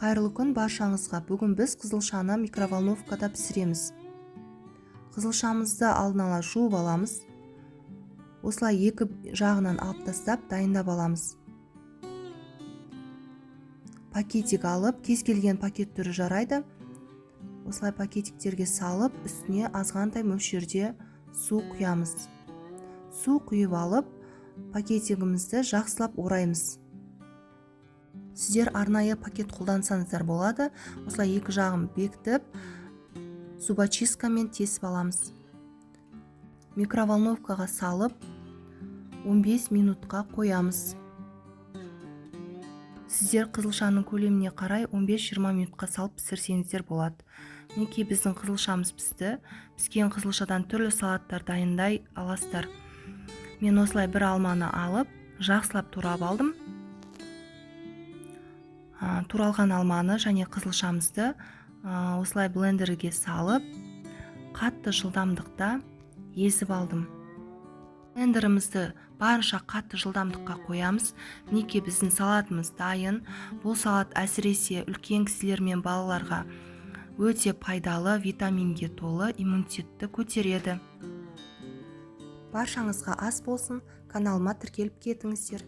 Қайырлы күн баршаңызға. Бүгін біз қызылшаны микроволновкада пісіреміз. Қызылшамызды алдын ала жуып аламыз. Осылай екі жағынан алып тастап дайындап аламыз. Пакетик алып, кез келген пакет түрі жарайды. Осылай пакетиктерге салып, үстіне азғантай мөлшерде су құямыз. Су құйып алып, пакетигімізді жақсылап ораймыз. Сіздер арнайы пакет қолдансаңыздар болады. Осылай екі жағын бекітіп, зубочисткамен тесіп аламыз. Микроволновкаға салып, 15 минутқа қоямыз. Сіздер қызылшаның көлеміне қарай 15-20 минутқа салып пісірсеңіздер болады. Мінекей біздің қызылшамыз пісті. Піскен қызылшадан түрлі салаттар дайындай аласыздар. Мен осылай бір алманы алып, жақсылап турап алдым. Туралған алманы және қызылшамызды осылай блендерге салып, қатты жылдамдықта езіп алдым. Блендерімізді барынша қатты жылдамдыққа қоямыз. Мінекей біздің салатымыз дайын. Бұл салат әсіресе үлкен кісілер мен балаларға өте пайдалы, витаминге толы, иммунитетті көтереді. Баршаңызға ас болсын, каналыма тіркеліп кетіңіздер.